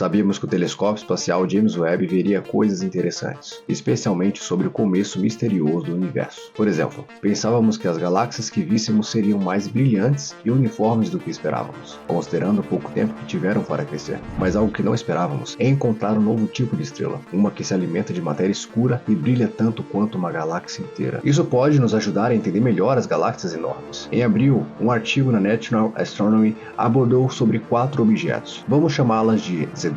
sabíamos que o telescópio espacial James Webb veria coisas interessantes, especialmente sobre o começo misterioso do universo. Por exemplo, pensávamos que as galáxias que víssemos seriam mais brilhantes e uniformes do que esperávamos, considerando o pouco tempo que tiveram para crescer. Mas algo que não esperávamos é encontrar um novo tipo de estrela, uma que se alimenta de matéria escura e brilha tanto quanto uma galáxia inteira. Isso pode nos ajudar a entender melhor as galáxias enormes. Em abril, um artigo na National Astronomy abordou sobre 4 objetos. Vamos chamá-las de Z10,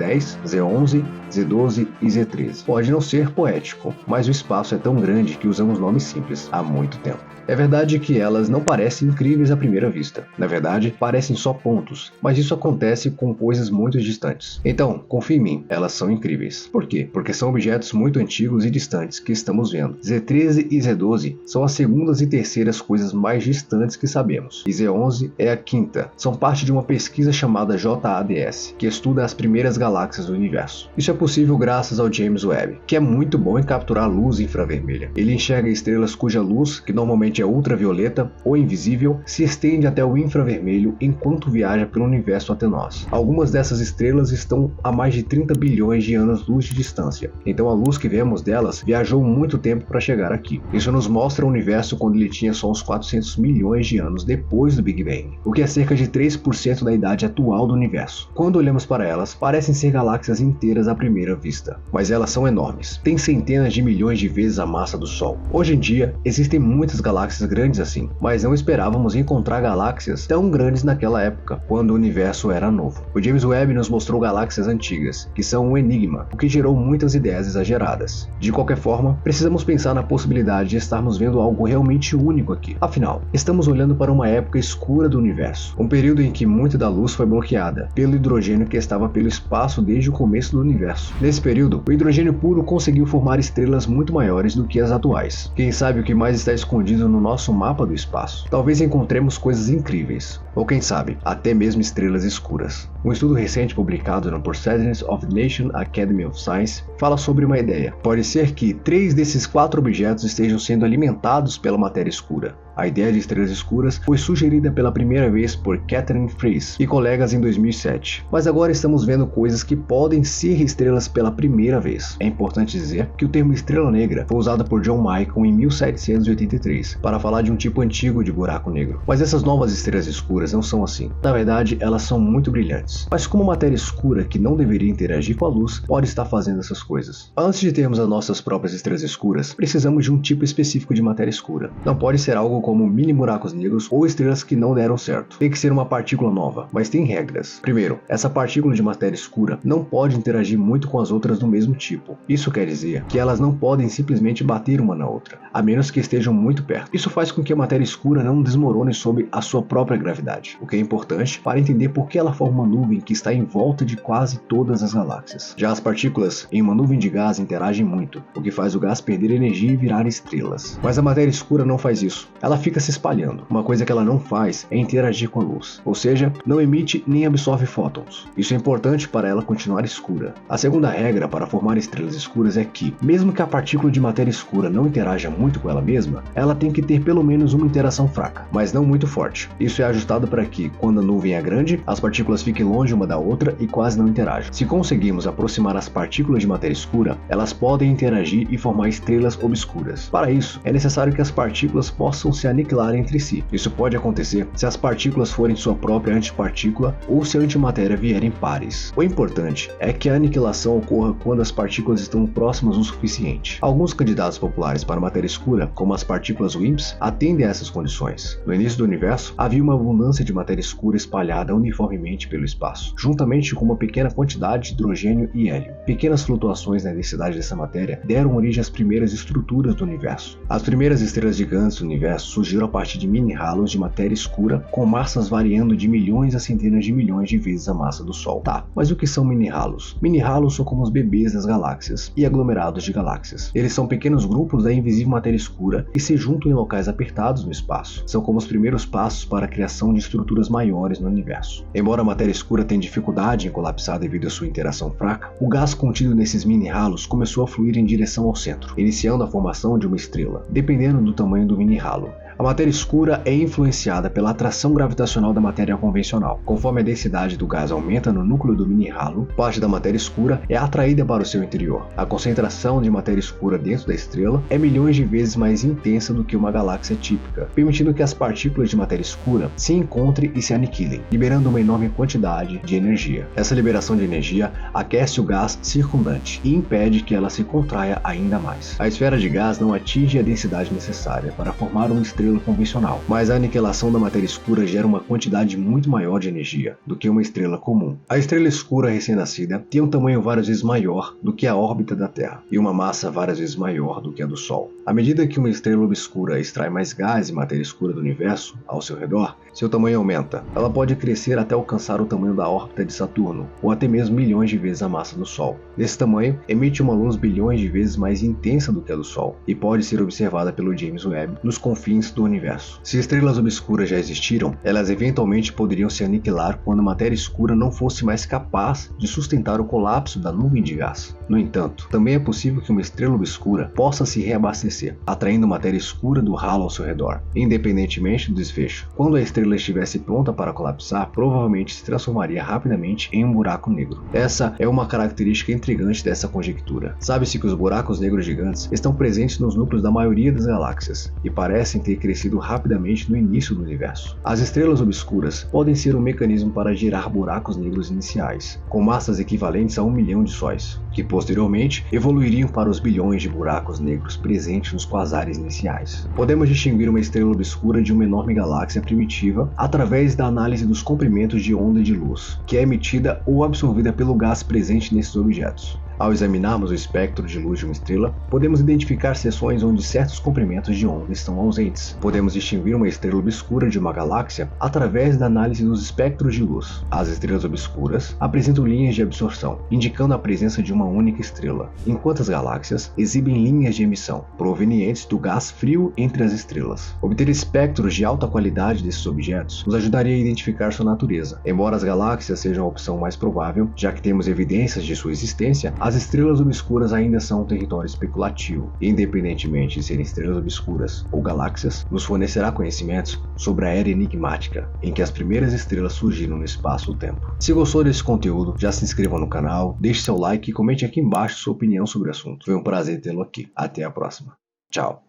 Z11, Z12 e Z13. Pode não ser poético, mas o espaço é tão grande que usamos nomes simples há muito tempo. É verdade que elas não parecem incríveis à primeira vista. Na verdade, parecem só pontos, mas isso acontece com coisas muito distantes. Então, confie em mim, elas são incríveis. Por quê? Porque são objetos muito antigos e distantes que estamos vendo. Z13 e Z12 são as segundas e terceiras coisas mais distantes que sabemos, e Z11 é a quinta. São parte de uma pesquisa chamada JADS, que estuda as primeiras galáxias do universo. Isso é possível graças ao James Webb, que é muito bom em capturar luz infravermelha. Ele enxerga estrelas cuja luz, que normalmente é ultravioleta ou invisível, se estende até o infravermelho enquanto viaja pelo universo até nós. Algumas dessas estrelas estão a mais de 30 bilhões de anos-luz de distância, então a luz que vemos delas viajou muito tempo para chegar aqui. Isso nos mostra o universo quando ele tinha só uns 400 milhões de anos depois do Big Bang, o que é cerca de 3% da idade atual do universo. Quando olhamos para elas, parecem ser galáxias inteiras à primeira vista, mas elas são enormes, têm centenas de milhões de vezes a massa do Sol. Hoje em dia, existem muitas galáxias grandes assim, mas não esperávamos encontrar galáxias tão grandes naquela época, quando o universo era novo. O James Webb nos mostrou galáxias antigas, que são um enigma, o que gerou muitas ideias exageradas. De qualquer forma, precisamos pensar na possibilidade de estarmos vendo algo realmente único aqui. Afinal, estamos olhando para uma época escura do universo, um período em que muita da luz foi bloqueada pelo hidrogênio que estava pelo espaço desde o começo do universo. Nesse período, o hidrogênio puro conseguiu formar estrelas muito maiores do que as atuais. Quem sabe o que mais está escondido no nosso mapa do espaço? Talvez encontremos coisas incríveis, ou quem sabe, até mesmo estrelas escuras. Um estudo recente publicado no Proceedings of the National Academy of Science fala sobre uma ideia. Pode ser que 3 desses 4 objetos estejam sendo alimentados pela matéria escura. A ideia de estrelas escuras foi sugerida pela primeira vez por Catherine Fries e colegas em 2007, mas agora estamos vendo coisas que podem ser estrelas pela primeira vez. É importante dizer que o termo estrela negra foi usado por John Michael em 1783 para falar de um tipo antigo de buraco negro, mas essas novas estrelas escuras não são assim. Na verdade, elas são muito brilhantes, mas como matéria escura que não deveria interagir com a luz pode estar fazendo essas coisas. Antes de termos as nossas próprias estrelas escuras, precisamos de um tipo específico de matéria escura. Não pode ser algo como mini buracos negros ou estrelas que não deram certo. Tem que ser uma partícula nova, mas tem regras. Primeiro, essa partícula de matéria escura não pode interagir muito com as outras do mesmo tipo. Isso quer dizer que elas não podem simplesmente bater uma na outra, a menos que estejam muito perto. Isso faz com que a matéria escura não desmorone sob a sua própria gravidade, o que é importante para entender por que ela forma uma nuvem que está em volta de quase todas as galáxias. Já as partículas em uma nuvem de gás interagem muito, o que faz o gás perder energia e virar estrelas. Mas a matéria escura não faz isso. Ela fica se espalhando. Uma coisa que ela não faz é interagir com a luz, ou seja, não emite nem absorve fótons. Isso é importante para ela continuar escura. A segunda regra para formar estrelas escuras é que, mesmo que a partícula de matéria escura não interaja muito com ela mesma, ela tem que ter pelo menos uma interação fraca, mas não muito forte. Isso é ajustado para que, quando a nuvem é grande, as partículas fiquem longe uma da outra e quase não interajam. Se conseguirmos aproximar as partículas de matéria escura, elas podem interagir e formar estrelas obscuras. Para isso, é necessário que as partículas possam se aniquilar entre si. Isso pode acontecer se as partículas forem sua própria antipartícula ou se a antimatéria vier em pares. O importante é que a aniquilação ocorra quando as partículas estão próximas o suficiente. Alguns candidatos populares para matéria escura, como as partículas WIMPs, atendem a essas condições. No início do universo, havia uma abundância de matéria escura espalhada uniformemente pelo espaço, juntamente com uma pequena quantidade de hidrogênio e hélio. Pequenas flutuações na densidade dessa matéria deram origem às primeiras estruturas do universo. As primeiras estrelas gigantes do universo surgiram a partir de mini-halos de matéria escura com massas variando de milhões a centenas de milhões de vezes a massa do Sol. Tá, mas o que são mini-halos? Mini-halos são como os bebês das galáxias e aglomerados de galáxias. Eles são pequenos grupos da invisível matéria escura que se juntam em locais apertados no espaço. São como os primeiros passos para a criação de estruturas maiores no universo. Embora a matéria escura tenha dificuldade em colapsar devido à sua interação fraca, o gás contido nesses mini-halos começou a fluir em direção ao centro, iniciando a formação de uma estrela, dependendo do tamanho do mini-halo. A matéria escura é influenciada pela atração gravitacional da matéria convencional. Conforme a densidade do gás aumenta no núcleo do mini-halo, parte da matéria escura é atraída para o seu interior. A concentração de matéria escura dentro da estrela é milhões de vezes mais intensa do que uma galáxia típica, permitindo que as partículas de matéria escura se encontrem e se aniquilem, liberando uma enorme quantidade de energia. Essa liberação de energia aquece o gás circundante e impede que ela se contraia ainda mais. A esfera de gás não atinge a densidade necessária para formar uma estrela convencional, mas a aniquilação da matéria escura gera uma quantidade muito maior de energia do que uma estrela comum. A estrela escura recém-nascida tem um tamanho várias vezes maior do que a órbita da Terra e uma massa várias vezes maior do que a do Sol. À medida que uma estrela obscura extrai mais gás e matéria escura do universo ao seu redor, seu tamanho aumenta. Ela pode crescer até alcançar o tamanho da órbita de Saturno, ou até mesmo milhões de vezes a massa do Sol. Nesse tamanho, emite uma luz bilhões de vezes mais intensa do que a do Sol, e pode ser observada pelo James Webb nos confins do universo. Se estrelas obscuras já existiram, elas eventualmente poderiam se aniquilar quando a matéria escura não fosse mais capaz de sustentar o colapso da nuvem de gás. No entanto, também é possível que uma estrela obscura possa se reabastecer, atraindo matéria escura do halo ao seu redor, independentemente do desfecho. Quando a estrela estivesse pronta para colapsar, provavelmente se transformaria rapidamente em um buraco negro. Essa é uma característica intrigante dessa conjectura. Sabe-se que os buracos negros gigantes estão presentes nos núcleos da maioria das galáxias e parecem ter crescido rapidamente no início do universo. As estrelas obscuras podem ser um mecanismo para gerar buracos negros iniciais, com massas equivalentes a 1 milhão de sóis, que posteriormente evoluiriam para os bilhões de buracos negros presentes nos quasares iniciais. Podemos distinguir uma estrela obscura de uma enorme galáxia primitiva através da análise dos comprimentos de onda de luz, que é emitida ou absorvida pelo gás presente nesses objetos. Ao examinarmos o espectro de luz de uma estrela, podemos identificar seções onde certos comprimentos de onda estão ausentes. Podemos distinguir uma estrela obscura de uma galáxia através da análise dos espectros de luz. As estrelas obscuras apresentam linhas de absorção, indicando a presença de uma única estrela, enquanto as galáxias exibem linhas de emissão, provenientes do gás frio entre as estrelas. Obter espectros de alta qualidade desses objetos nos ajudaria a identificar sua natureza. Embora as galáxias sejam a opção mais provável, já que temos evidências de sua existência, as estrelas obscuras ainda são um território especulativo. Independentemente de serem estrelas obscuras ou galáxias, nos fornecerá conhecimentos sobre a era enigmática em que as primeiras estrelas surgiram no espaço-tempo. Se gostou desse conteúdo, já se inscreva no canal, deixe seu like e comente aqui embaixo sua opinião sobre o assunto. Foi um prazer tê-lo aqui. Até a próxima. Tchau.